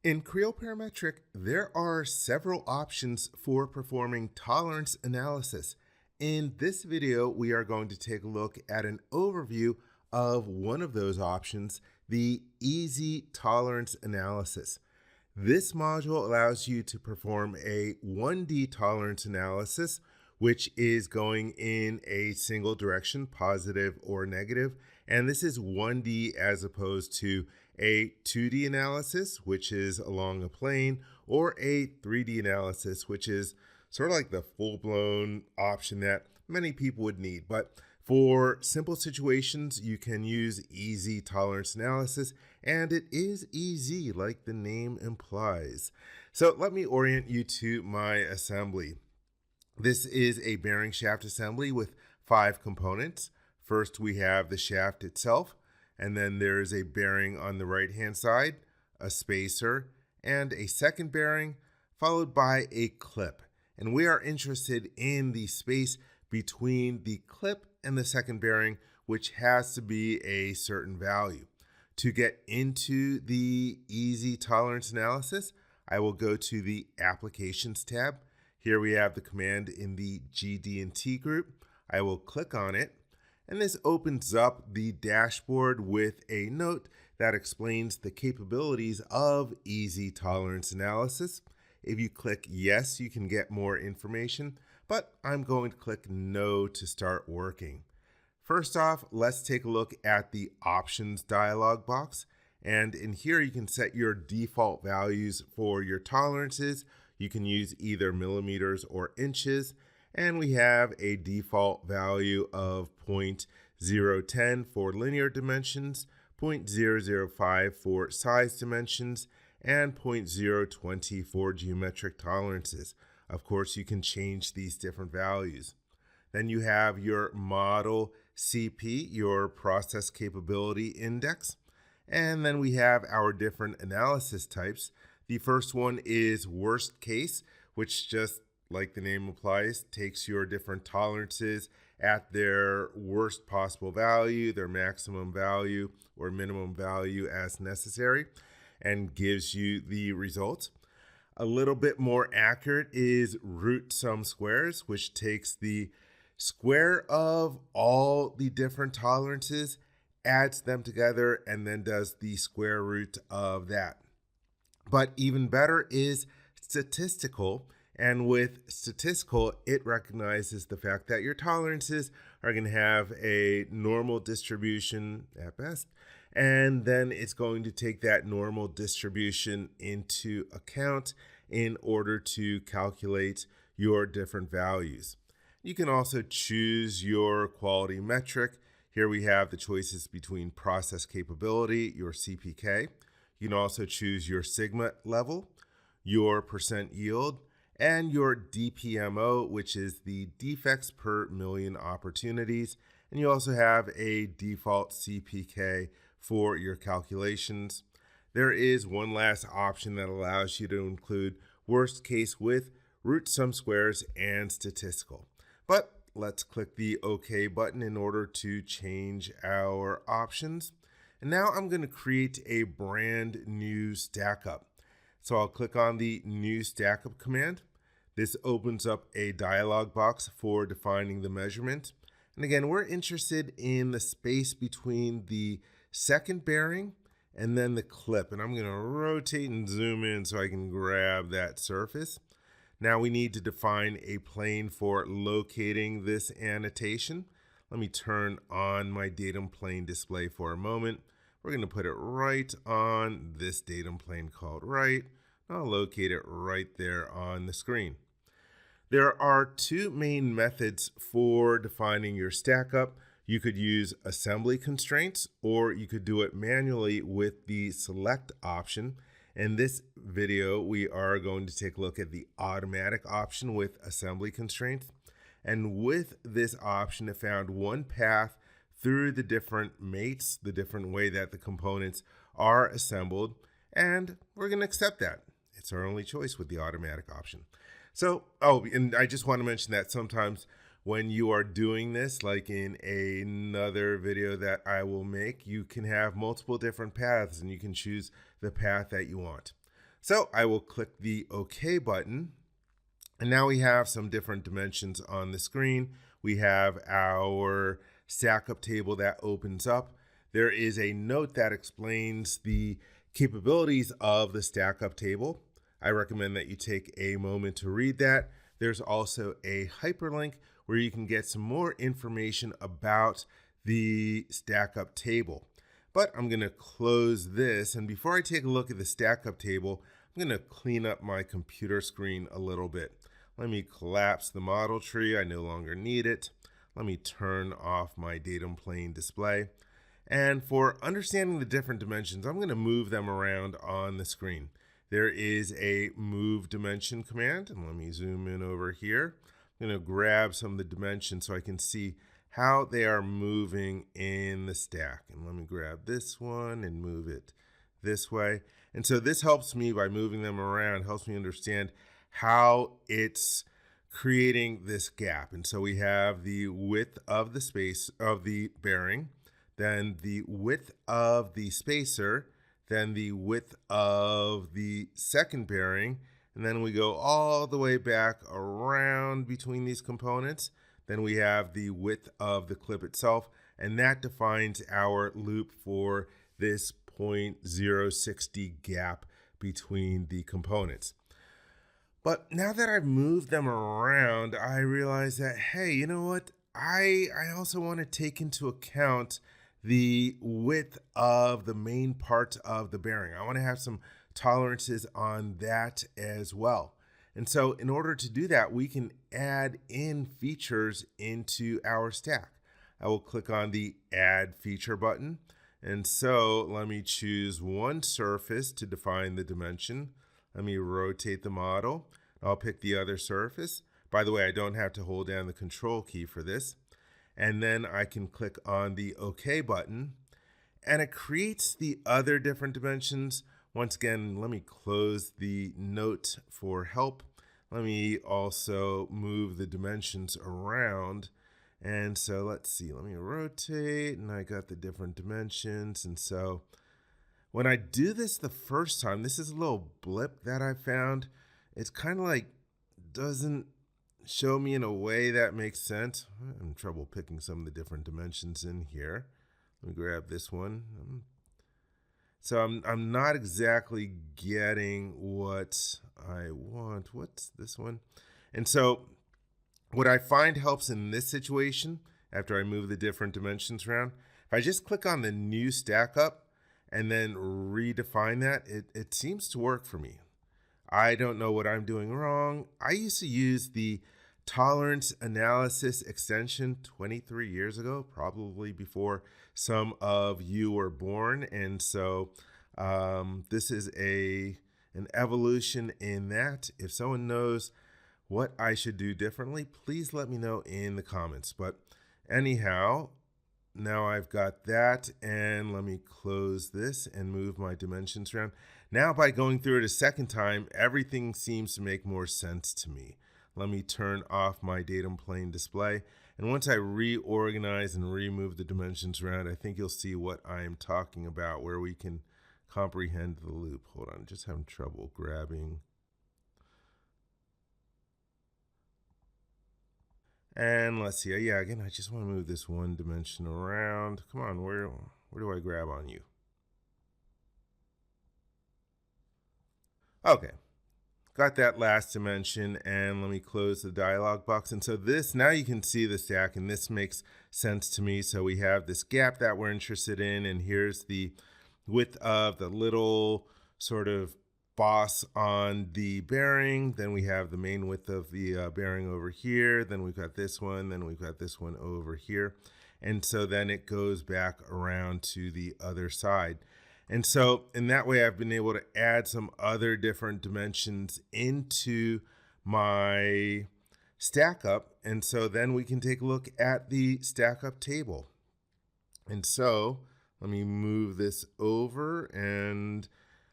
In Creo Parametric, there are several options for performing tolerance analysis. In this video, we are going to take a look at an overview of one of those options, the Easy Tolerance Analysis. This module allows you to perform a 1D tolerance analysis, which is going in a single direction, positive or negative. And this is 1D as opposed to a 2D analysis, which is along a plane, or a 3D analysis, which is sort of like the full-blown option that many people would need. But for simple situations, you can use easy tolerance analysis, and it is easy, like the name implies. So let me orient you to my assembly. This is a bearing shaft assembly with 5 components. First, we have the shaft itself, and then there's a bearing on the right-hand side, a spacer, and a second bearing, followed by a clip. And we are interested in the space between the clip and the second bearing, which has to be a certain value. To get into the easy tolerance analysis, I will go to the Applications tab. Here we have the command in the GD&T group. I will click on it, and this opens up the dashboard with a note that explains the capabilities of easy tolerance analysis. If you click yes, you can get more information, but I'm going to click no to start working. First off, let's take a look at the options dialog box. And in here, you can set your default values for your tolerances. You can use either millimeters or inches. And we have a default value of 0.010 for linear dimensions, 0.005 for size dimensions, and 0.020 for geometric tolerances. Of course, you can change these different values. Then you have your model CP, your process capability index. And then we have our different analysis types. The first one is worst case, which just like the name implies, takes your different tolerances at their worst possible value, their maximum value, or minimum value as necessary, and gives you the results. A little bit more accurate is root sum squares, which takes the square of all the different tolerances, adds them together, and then does the square root of that. But even better is statistical. And with statistical, it recognizes the fact that your tolerances are going to have a normal distribution at best, and then it's going to take that normal distribution into account in order to calculate your different values. You can also choose your quality metric. Here we have the choices between process capability, your CPK. You can also choose your sigma level, your percent yield, and your DPMO, which is the defects per million opportunities. And you also have a default CPK for your calculations. There is one last option that allows you to include worst case with root sum squares and statistical. But let's click the OK button in order to change our options. And now I'm going to create a brand new stackup. So I'll click on the new stackup command. This opens up a dialog box for defining the measurement. And again, we're interested in the space between the second bearing and then the clip. And I'm going to rotate and zoom in so I can grab that surface. Now we need to define a plane for locating this annotation. Let me turn on my datum plane display for a moment. We're going to put it right on this datum plane called right. I'll locate it right there on the screen. There are 2 main methods for defining your stackup. You could use assembly constraints, or you could do it manually with the select option. In this video, we are going to take a look at the automatic option with assembly constraints. And with this option, it found one path through the different mates, the different way that the components are assembled, and we're going to accept that. It's our only choice with the automatic option. So, and I just want to mention that sometimes when you are doing this, like in another video that I will make, you can have multiple different paths and you can choose the path that you want. So I will click the OK button. And now we have some different dimensions on the screen. We have our stackup table that opens up. There is a note that explains the capabilities of the stackup table. I recommend that you take a moment to read that. There's also a hyperlink where you can get some more information about the stackup table. But I'm going to close this. And before I take a look at the stackup table, I'm going to clean up my computer screen a little bit. Let me collapse the model tree. I no longer need it. Let me turn off my datum plane display. And for understanding the different dimensions, I'm going to move them around on the screen. There is a move dimension command, and let me zoom in over here. I'm going to grab some of the dimensions so I can see how they are moving in the stack. And let me grab this one and move it this way. And so this helps me, by moving them around, helps me understand how it's creating this gap. And so we have the width of the space of the bearing, then the width of the spacer, then the width of the second bearing, and then we go all the way back around between these components. Then we have the width of the clip itself, and that defines our loop for this 0.060 gap between the components. But now that I've moved them around, I realize that, hey, you know what? I also want to take into account the width of the main part of the bearing. I want to have some tolerances on that as well. And so in order to do that, we can add in features into our stack. I will click on the Add Feature button. And so let me choose one surface to define the dimension. Let me rotate the model. I'll pick the other surface. By the way, I don't have to hold down the Control key for this. And then I can click on the OK button. And it creates the other different dimensions. Once again, let me close the note for help. Let me also move the dimensions around. And so let's see, let me rotate, and I got the different dimensions. And so when I do this the first time, this is a little blip that I found. It's kind of like doesn't show me in a way that makes sense. I'm having trouble picking some of the different dimensions in here. Let me grab this one. So I'm not exactly getting what I want. What's this one? And so what I find helps in this situation, after I move the different dimensions around, if I just click on the new stack up and then redefine that, it seems to work for me. I don't know what I'm doing wrong. I used to use the tolerance analysis extension 23 years ago, probably before some of you were born. And so this is an evolution in that. If someone knows what I should do differently, please let me know in the comments. But anyhow, now I've got that, and let me close this and move my dimensions around. Now by going through it a second time, everything seems to make more sense to me. Let me turn off my datum plane display. And once I reorganize and remove the dimensions around, I think you'll see what I'm talking about, where we can comprehend the loop. Hold on, I'm just having trouble grabbing. And let's see, yeah, again, I just want to move this one dimension around. Come on, where do I grab on you? Okay, got that last dimension, and let me close the dialog box. And so this, now you can see the stack, and this makes sense to me. So we have this gap that we're interested in, and here's the width of the little sort of boss on the bearing. Then we have the main width of the bearing over here. Then we've got this one. Then we've got this one over here. And so then it goes back around to the other side. And so in that way, I've been able to add some other different dimensions into my stack up. And so then we can take a look at the stack up table. And so let me move this over, and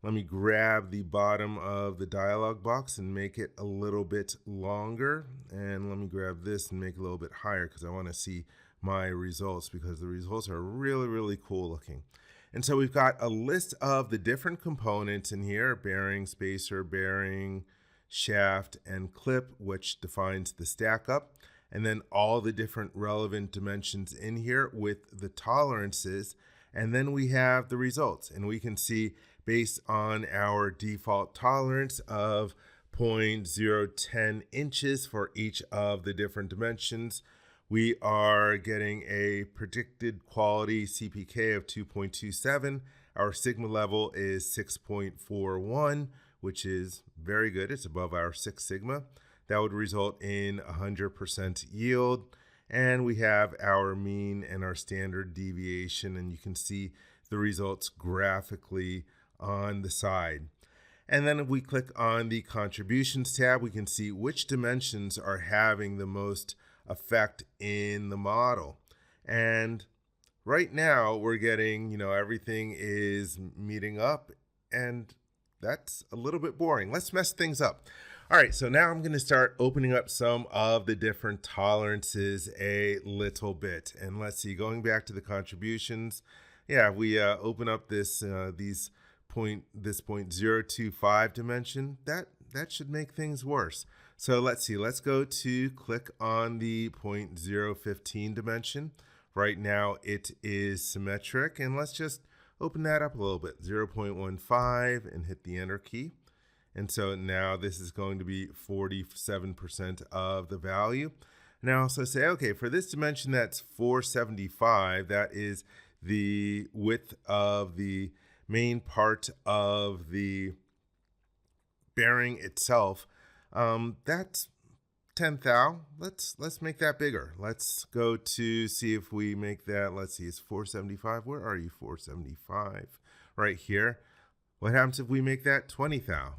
let me grab the bottom of the dialog box and make it a little bit longer. And let me grab this and make it a little bit higher because I want to see my results, because the results are really, really cool looking. And so we've got a list of the different components in here: bearing, spacer, bearing, shaft, and clip, which defines the stack up. And then all the different relevant dimensions in here with the tolerances. And then we have the results. And we can see, based on our default tolerance of 0.010 inches for each of the different dimensions, we are getting a predicted quality CPK of 2.27. Our sigma level is 6.41, which is very good. It's above our 6 sigma. That would result in 100% yield. And we have our mean and our standard deviation, and you can see the results graphically on the side. And then if we click on the contributions tab, we can see which dimensions are having the most effect in the model. And right now we're getting, everything is meeting up, and that's a little bit boring. Let's mess things up. All right, so now I'm going to start opening up some of the different tolerances a little bit. And let's see, going back to the contributions, we open up this 0.025 dimension. That should make things worse. So let's see, let's go to click on the 0.015 dimension. Right now it is symmetric, and let's just open that up a little bit, 0.15, and hit the enter key. And so now this is going to be 47% of the value. Now also say, okay, for this dimension that's 475, that is the width of the main part of the bearing itself. That's 10 thou. Let's make that bigger. Let's go to see if we make that. Let's see, it's 475. Where are you? 475 right here. What happens if we make that 20 thou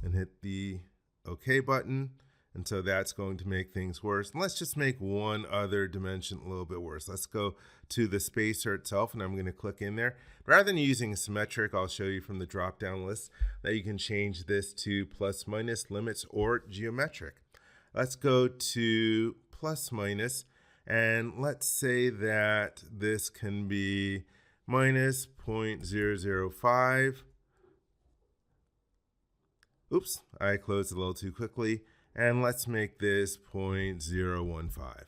and hit the OK button? And so that's going to make things worse. And let's just make one other dimension a little bit worse. Let's go to the spacer itself, and I'm going to click in there. Rather than using symmetric, I'll show you from the drop-down list that you can change this to plus, minus, limits, or geometric. Let's go to plus, minus, and let's say that this can be minus 0.005. Oops, I closed a little too quickly. And let's make this 0.015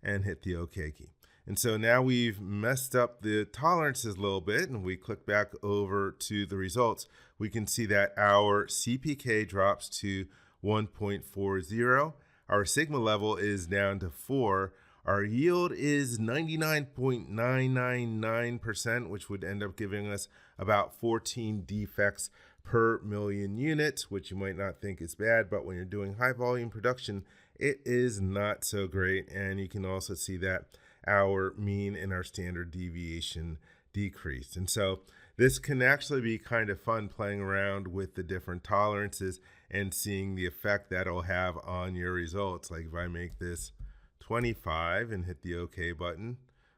and hit the OK key. And so now we've messed up the tolerances a little bit, and we click back over to the results. We can see that our CPK drops to 1.40. Our sigma level is down to 4. Our yield is 99.999%, which would end up giving us about 14 defects per million units, which you might not think is bad, but when you're doing high volume production, it is not so great. And you can also see that our mean and our standard deviation decreased. And so this can actually be kind of fun, playing around with the different tolerances and seeing the effect that it'll have on your results. Like if I make this 25 and hit the OK button,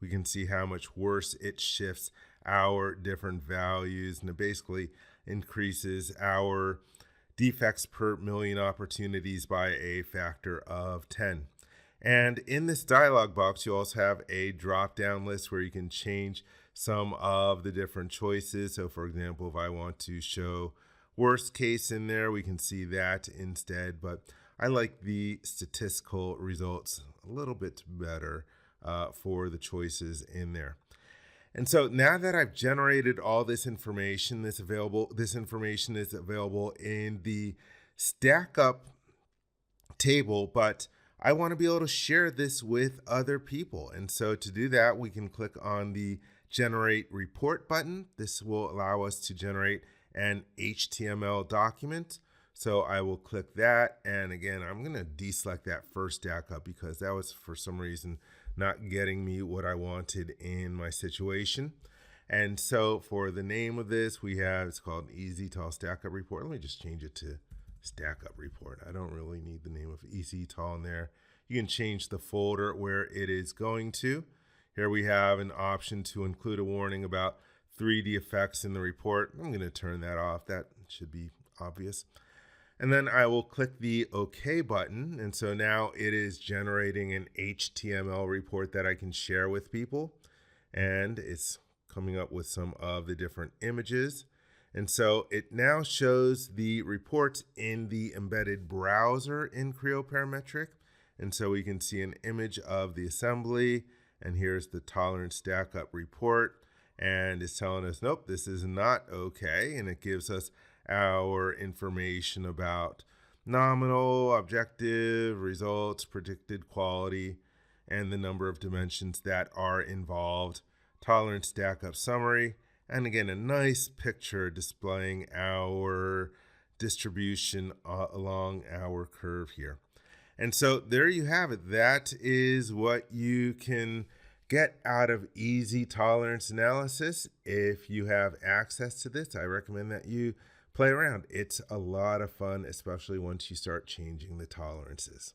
we can see how much worse it shifts our different values, and it basically increases our defects per million opportunities by a factor of 10. And in this dialog box, you also have a drop-down list where you can change some of the different choices. So for example, if I want to show worst case in there, we can see that instead. But I like the statistical results a little bit better for the choices in there. And so now that I've generated all this information, this information is available in the stackup table, but I want to be able to share this with other people. And so to do that, we can click on the generate report button. This will allow us to generate an HTML document. So I will click that. And again, I'm going to deselect that first stackup because that was for some reason not getting me what I wanted in my situation. And so for the name of this, it's called EasyTall Stackup Report. Let me just change it to Stackup Report. I don't really need the name of EasyTall in there. You can change the folder where it is going to. Here we have an option to include a warning about 3D effects in the report. I'm going to turn that off. That should be obvious. And then I will click the OK button. And so now it is generating an HTML report that I can share with people. And it's coming up with some of the different images. And so it now shows the reports in the embedded browser in Creo Parametric. And so we can see an image of the assembly, and here's the tolerance stackup report. And it's telling us, nope, this is not okay. And it gives us our information about nominal, objective, results, predicted quality, and the number of dimensions that are involved, tolerance stackup summary, and again, a nice picture displaying our distribution along our curve here. And so there you have it. That is what you can get out of easy tolerance analysis. If you have access to this, I recommend that you play around. It's a lot of fun, especially once you start changing the tolerances.